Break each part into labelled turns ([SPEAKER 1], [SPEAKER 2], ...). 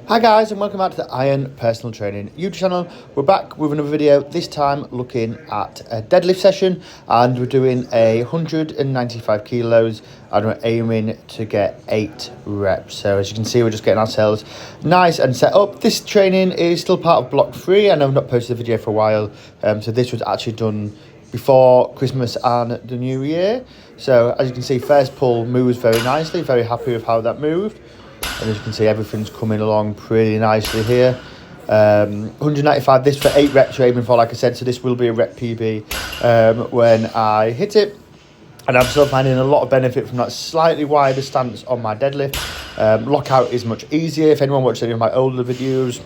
[SPEAKER 1] Hi guys, and welcome back to the Iron Personal Training YouTube channel. We're back with another video, this time looking at a deadlift session, and we're doing 195 kilos and we're aiming to get 8 reps. So as you can see, we're just getting ourselves nice and set up. This training is still part of block 3 and I've not posted a video for a while, so this was actually done before Christmas and the New Year. So as you can see, first pull moves very nicely, very happy with how that moved. And as you can see, everything's coming along pretty nicely here. 195, this for 8 reps you're aiming for, like I said, so this will be a rep PB when I hit it. And I'm still finding a lot of benefit from that slightly wider stance on my deadlift. Lockout is much easier. If anyone watched any of my older videos,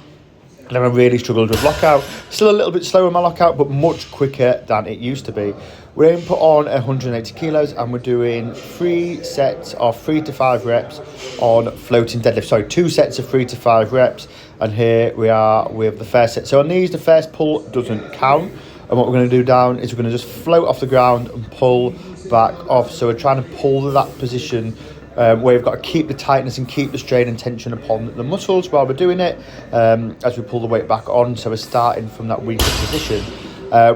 [SPEAKER 1] I never really struggled with lockout. Still a little bit slower in my lockout, but much quicker than it used to be. We're going to put on 180 kilos and we're doing 3 sets of 3 to 5 reps on floating deadlift. Sorry, 2 sets of 3 to 5 reps. And here we are with the first set. So on these, the first pull doesn't count. And what we're going to do down is we're going to just float off the ground and pull back off. So we're trying to pull to that position where we've got to keep the tightness and keep the strain and tension upon the muscles while we're doing it as we pull the weight back on. So we're starting from that weaker position,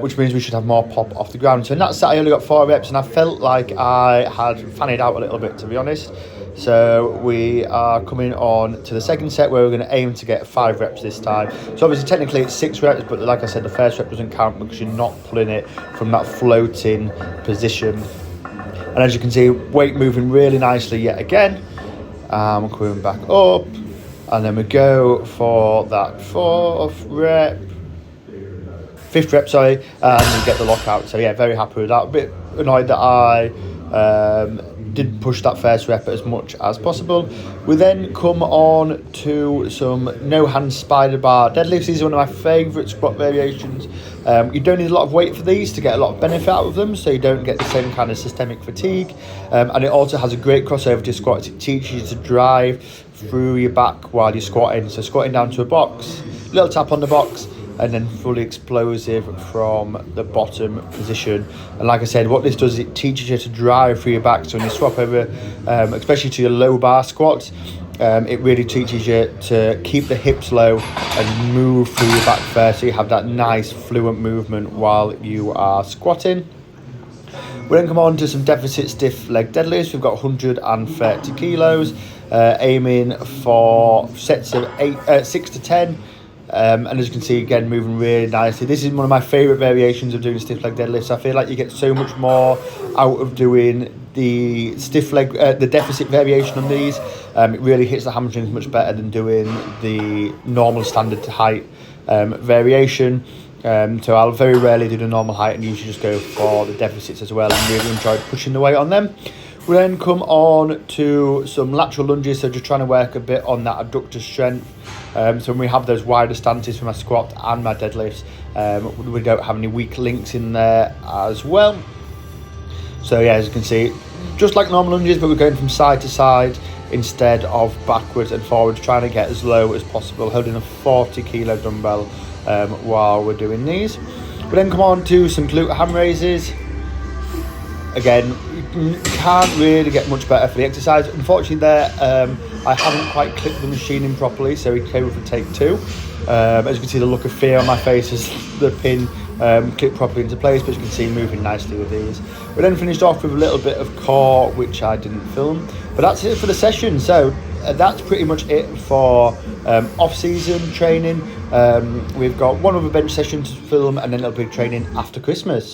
[SPEAKER 1] which means we should have more pop off the ground. So in that set, I only got 4 reps and I felt like I had fannied out a little bit, to be honest. So we are coming on to the second set where we're going to aim to get 5 reps this time. So obviously technically it's 6 reps, but like I said, the first rep doesn't count because you're not pulling it from that floating position. And as you can see, weight moving really nicely yet again. We're coming back up. And then we go for that 5th rep, sorry. And we get the lockout. So yeah, very happy with that. A bit annoyed that I didn't push that first rep as much as possible. We then come on to some no-hand spider bar deadlifts. These are one of my favourite squat variations. You don't need a lot of weight for these to get a lot of benefit out of them, so you don't get the same kind of systemic fatigue. And it also has a great crossover to squats. It teaches you to drive through your back while you're squatting. So squatting down to a box, little tap on the box, and then fully explosive from the bottom position. And like I said, what this does is it teaches you to drive through your back. So when you swap over, especially to your low bar squats, it really teaches you to keep the hips low and move through your back first, so you have that nice fluent movement while you are squatting. We then come on to some deficit stiff leg deadlifts. We've got 130 kilos, aiming for sets of 6 to 10. And as you can see, again, moving really nicely. This is one of my favourite variations of doing stiff leg deadlifts. I feel like you get so much more out of doing the stiff leg, the deficit variation on these. It really hits the hamstrings much better than doing the normal standard height variation. So I'll very rarely do the normal height and usually just go for the deficits as well, and really enjoy pushing the weight on them. We then come on to some lateral lunges, so just trying to work a bit on that adductor strength. So when we have those wider stances for my squat and my deadlifts, we don't have any weak links in there as well. So yeah, as you can see, just like normal lunges, but we're going from side to side instead of backwards and forwards, trying to get as low as possible, holding a 40 kilo dumbbell while we're doing these. We then come on to some glute ham raises. Again, you can't really get much better for the exercise. Unfortunately there, I haven't quite clipped the machine in properly, so we came with a take 2. As you can see, the look of fear on my face as the pin clipped properly into place, but as you can see, moving nicely with these. We then finished off with a little bit of core, which I didn't film, but that's it for the session. So that's pretty much it for off-season training. We've got one other bench session to film and then a little bit of training after Christmas.